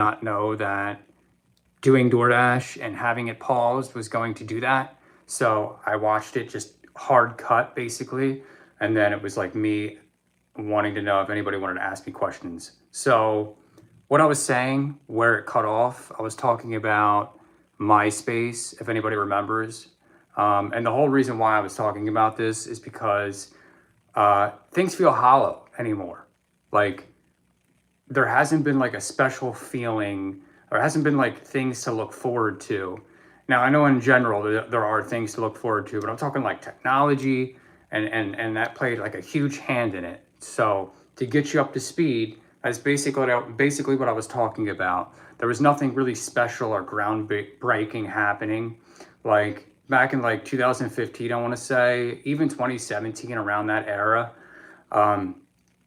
not know that doing DoorDash and having it paused was going to do that. So I watched it just hard cut basically. And then it was like me wanting to know if anybody wanted to ask me questions. So what I was saying, where it cut off, I was talking about MySpace, if anybody remembers. And the whole reason why I was talking about this is because things feel hollow anymore. Like there hasn't been like a special feeling or hasn't been like things to look forward to. Now, I know in general there are things to look forward to, but I'm talking like technology and that played like a huge hand in it. So to get you up to speed, that's basically what I was talking about. There was nothing really special or groundbreaking happening. Like back in like 2015, I want to say, even 2017, around that era,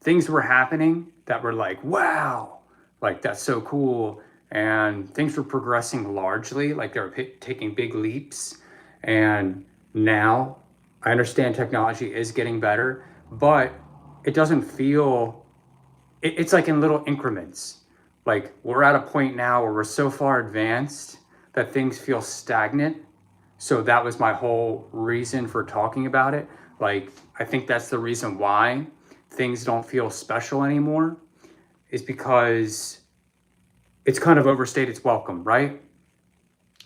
things were happening that were like, wow, like that's so cool. And things were progressing largely, like they were taking big leaps. And now I understand technology is getting better, but it doesn't feel, it's like in little increments. Like we're at a point now where we're so far advanced that things feel stagnant. So that was my whole reason for talking about it. Like, I think that's the reason why things don't feel special anymore, is because it's kind of overstayed its welcome, right?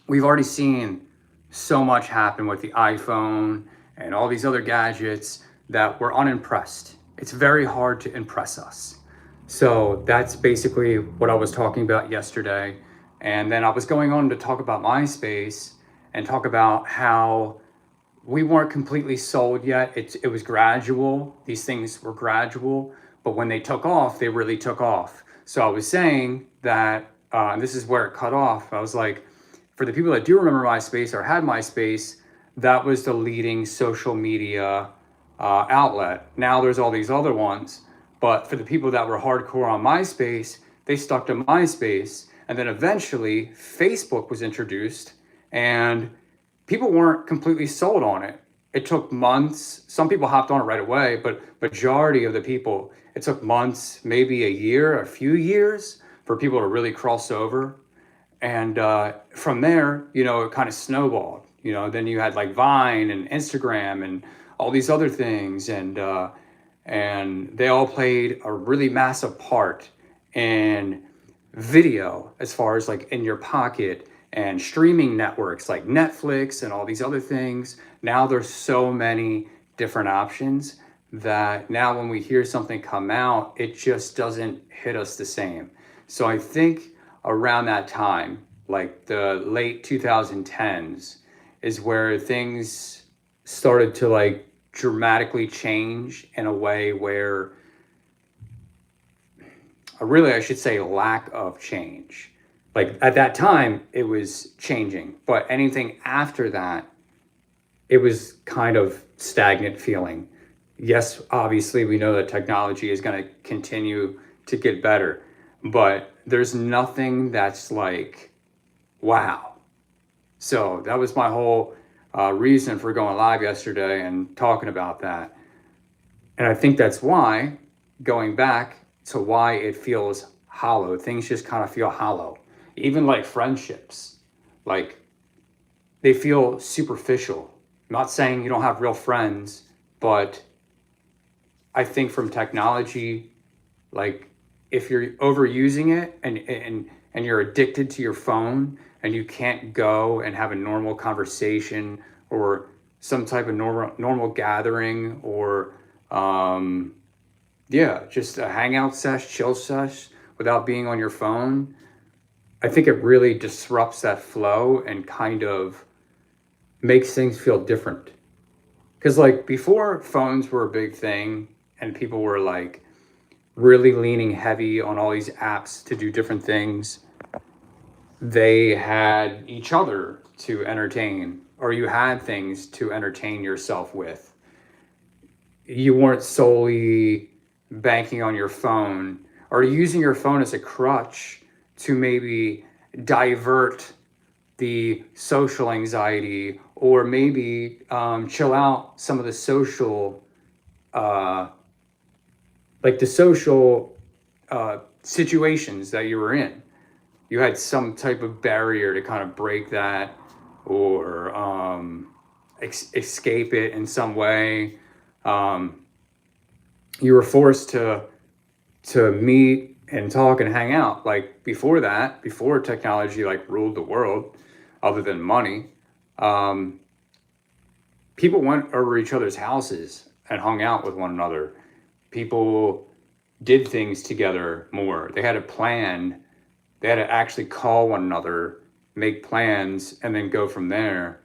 We've already seen so much happen with the iPhone and all these other gadgets that we're unimpressed. It's very hard to impress us. So that's basically what I was talking about yesterday. And then I was going on to talk about MySpace and talk about how we weren't completely sold yet. It was gradual. These things were gradual, but when they took off, they really took off. So I was saying that, and this is where it cut off. I was like, for the people that do remember MySpace or had MySpace, that was the leading social media outlet. Now there's all these other ones, but for the people that were hardcore on MySpace, they stuck to MySpace. And then eventually Facebook was introduced, and people weren't completely sold on it. It took months. Some people hopped on it right away, but majority of the people, it took months, maybe a year, a few years for people to really cross over. And from there, it kind of snowballed. Then you had like Vine and Instagram and all these other things, and they all played a really massive part in video, as far as like in your pocket, and streaming networks like Netflix and all these other things. Now there's so many different options that now when we hear something come out, it just doesn't hit us the same. So I think around that time, like the late 2010s, is where things started to like dramatically change in a way where, really, I should say, lack of change. Like at that time, it was changing, but anything after that, it was kind of stagnant feeling. Yes, obviously, we know that technology is going to continue to get better, but there's nothing that's like, wow. So that was my whole reason for going live yesterday and talking about that. And I think that's why, going back to why it feels hollow, things just kind of feel hollow. Even like friendships, like they feel superficial. I'm not saying you don't have real friends, but I think from technology, like if you're overusing it and you're addicted to your phone and you can't go and have a normal conversation or some type of normal gathering, or just a hangout sesh, chill sesh without being on your phone, I think it really disrupts that flow and kind of makes things feel different. Because like before phones were a big thing and people were like really leaning heavy on all these apps to do different things, they had each other to entertain, or you had things to entertain yourself with. You weren't solely banking on your phone or using your phone as a crutch to maybe divert the social anxiety, or maybe chill out some of the social, uh, like the social situations that you were in. you had some type of barrier to kind of break that, or escape it in some way. Um, you were forced to meet and talk and hang out. Like before that, before technology like ruled the world, other than money, um, people went over each other's houses and hung out with one another. People did things together more. They had a plan. They had to actually call one another, make plans, and then go from there.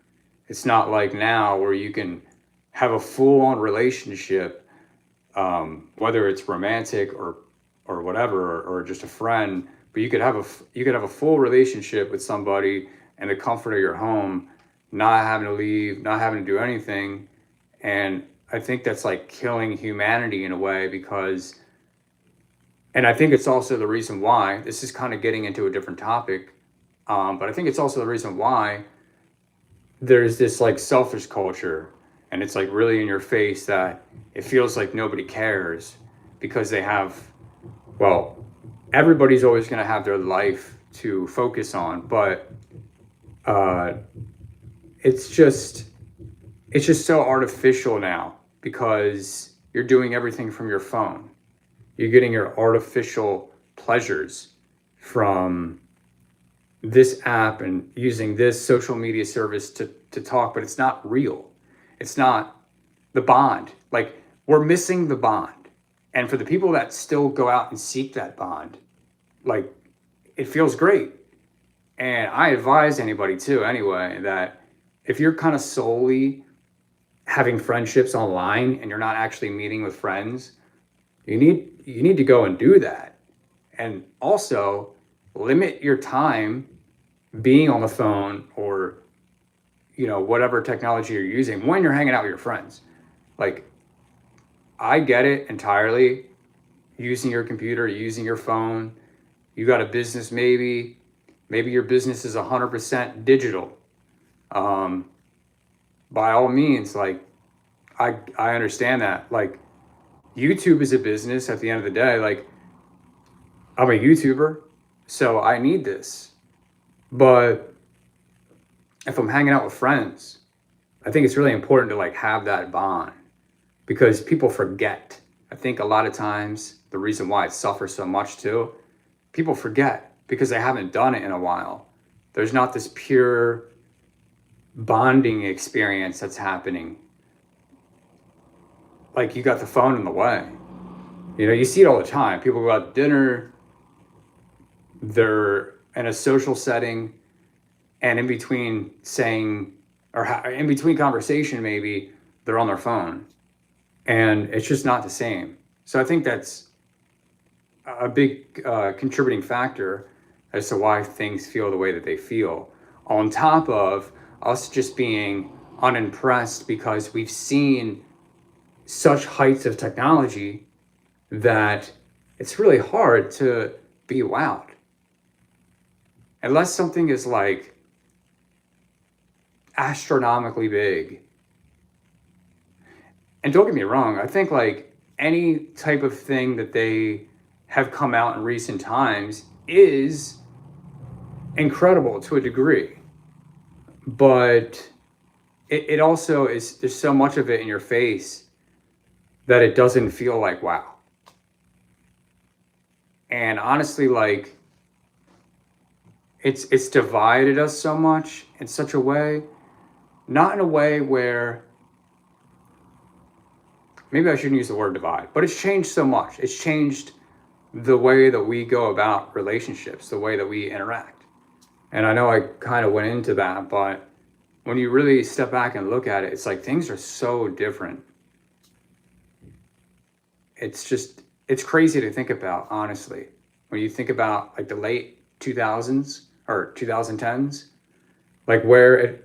It's not like now where you can have a full-on relationship, whether it's romantic or whatever, or just a friend. But you could have a full relationship with somebody in the comfort of your home, not having to leave, not having to do anything. And I think that's like killing humanity in a way, because, and I think it's also the reason why this is kind of getting into a different topic. But I think it's also the reason why there's this like selfish culture, and it's like really in your face, that it feels like nobody cares because they have, well, everybody's always going to have their life to focus on, but uh, it's just it's just so artificial now, because you're doing everything from your phone. You're getting your artificial pleasures from this app and using this social media service to talk, but it's not real. It's not the bond. Like, we're missing the bond. And for the people that still go out and seek that bond, like, it feels great. And I advise anybody too, anyway, that if you're kind of solely having friendships online and you're not actually meeting with friends, you need to go and do that. And also limit your time being on the phone, or whatever technology you're using, when you're hanging out with your friends. Like, I get it entirely, using your computer, using your phone. You got a business, maybe your business is 100% digital. um, by all means, like, I understand that. Like, YouTube is a business at the end of the day. Like, I'm a YouTuber, so I need this. But if I'm hanging out with friends, I think it's really important to like have that bond, because people forget. I think a lot of times the reason why it suffers so much too, people forget because they haven't done it in a while. There's not this pure bonding experience that's happening. Like, you got the phone in the way. You see it all the time. People go out to dinner, they're in a social setting, and in between saying, or in between conversation, maybe they're on their phone, and it's just not the same. So I think that's a big contributing factor as to why things feel the way that they feel, on top of us just being unimpressed because we've seen such heights of technology that it's really hard to be wowed. Unless something is like astronomically big. And don't get me wrong, I think like any type of thing that they have come out in recent times is incredible to a degree. But it also is, there's so much of it in your face that it doesn't feel like wow. And honestly, like, it's divided us so much in such a way, not in a way where, maybe I shouldn't use the word divide, but it's changed so much. It's changed the way that we go about relationships, the way that we interact. And I know I kind of went into that, but when you really step back and look at it, it's like things are so different. It's crazy to think about, honestly. When you think about like the late 2000s or 2010s, like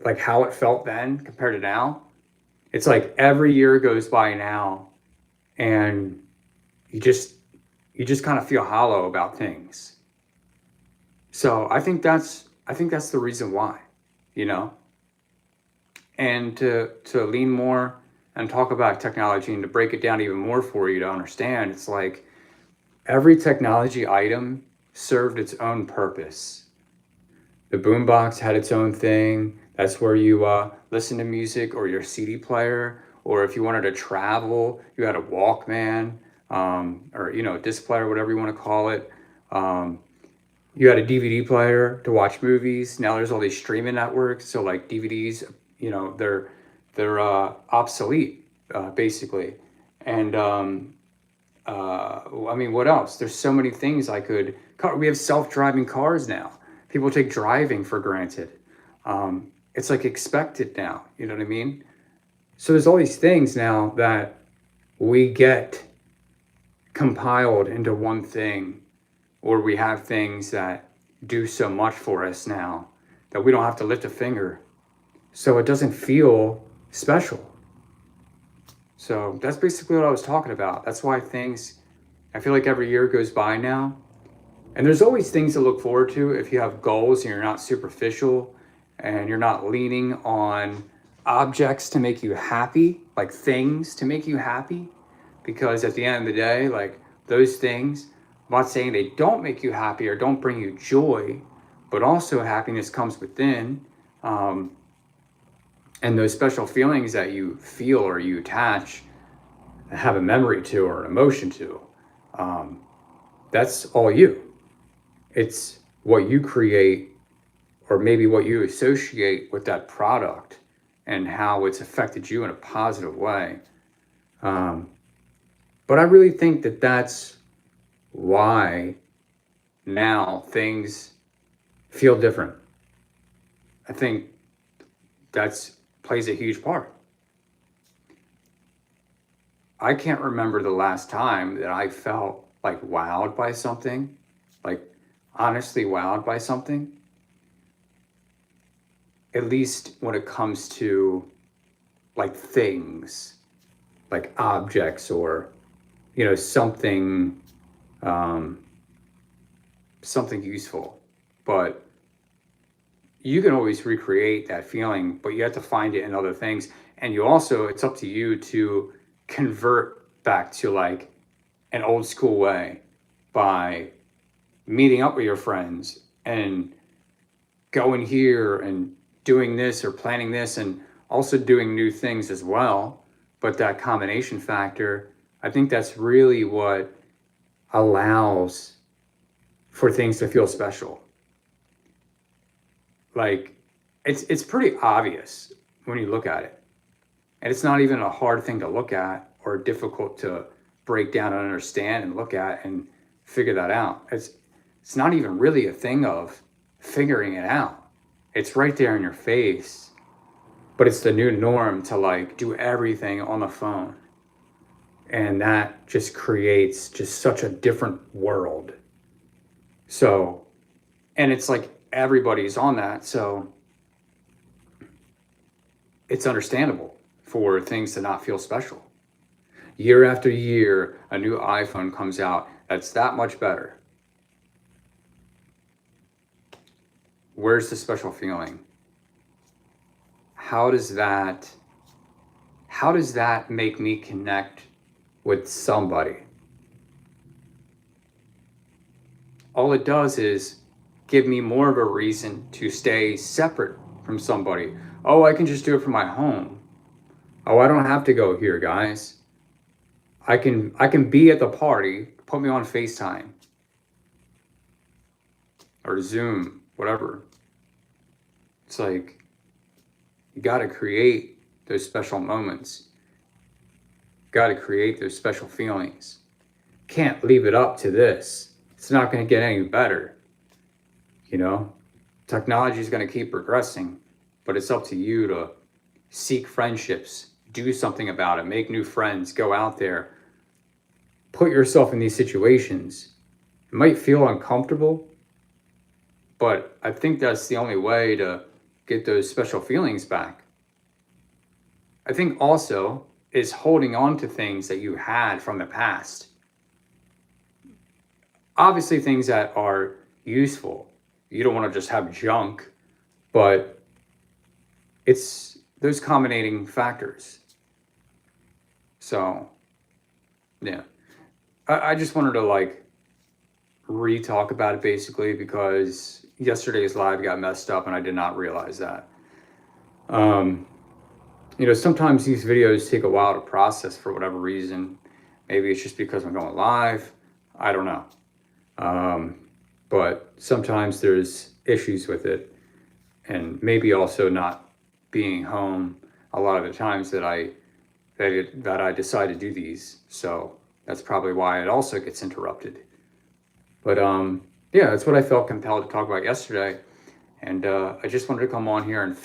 like how it felt then compared to now, it's like every year goes by now, and you just kind of feel hollow about things. So I think that's the reason why, you know. And to lean more and talk about technology, and to break it down even more for you to understand, it's like every technology item served its own purpose. The boombox had its own thing. That's where you listen to music, or your CD player, or if you wanted to travel, you had a Walkman, or disc player, whatever you want to call it. Um, you had a DVD player to watch movies. Now there's all these streaming networks, so like DVDs, they're obsolete, basically. And I mean, what else? There's so many things I could. We have self-driving cars now. People take driving for granted. It's like expected now. You know what I mean? So there's all these things now that we get compiled into one thing, or we have things that do so much for us now that we don't have to lift a finger. So it doesn't feel special. So that's basically what I was talking about. That's why I feel like every year goes by now. And there's always things to look forward to if you have goals and you're not superficial and you're not leaning on objects to make you happy, like things to make you happy. Because at the end of the day, like those things, I'm not saying they don't make you happy or don't bring you joy, but also happiness comes within. And those special feelings that you feel or you attach, have a memory to or an emotion to, that's all you. It's what you create, or maybe what you associate with that product and how it's affected you in a positive way. But I really think that that's why now things feel different. I think that's plays a huge part. I can't remember the last time that I felt like wowed by something, like honestly wowed by something. At least when it comes to like things, like objects, or something, something useful. But you can always recreate that feeling, but you have to find it in other things. And it's up to you to convert back to like an old school way by meeting up with your friends and going here and doing this or planning this, and also doing new things as well. But that combination factor, I think that's really what allows for things to feel special. Like it's pretty obvious when you look at it. And it's not even a hard thing to look at or difficult to break down and understand and look at and figure that out. It's not even really a thing of figuring it out. It's right there in your face. But it's the new norm to like do everything on the phone. And that just creates just such a different world. So, and it's like everybody's on that. So it's understandable for things to not feel special. Year after year, a new iPhone comes out that's that much better. Where's the special feeling? How does that make me connect with somebody? All it does is give me more of a reason to stay separate from somebody. Oh, I can just do it from my home. Oh, I don't have to go here, guys. I can be at the party, put me on FaceTime or Zoom, whatever. It's like you got to create those special moments. Got to create those special feelings. Can't leave it up to this. It's not going to get any better. Technology is going to keep progressing, but it's up to you to seek friendships, do something about it, make new friends, go out there, put yourself in these situations. It might feel uncomfortable, but I think that's the only way to get those special feelings back. I think also is holding on to things that you had from the past. Obviously, things that are useful. You don't want to just have junk, but it's those combinating factors. So, yeah. I just wanted to like re-talk about it basically because yesterday's live got messed up and I did not realize that. Sometimes these videos take a while to process for whatever reason. Maybe it's just because I'm going live. I don't know. But sometimes there's issues with it, and maybe also not being home a lot of the times that I decide to do these. So that's probably why it also gets interrupted. But yeah, that's what I felt compelled to talk about yesterday. And I just wanted to come on here and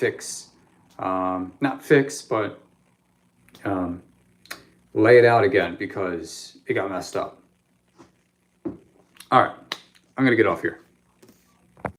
not fix, but lay it out again because it got messed up. All right, I'm going to get off here.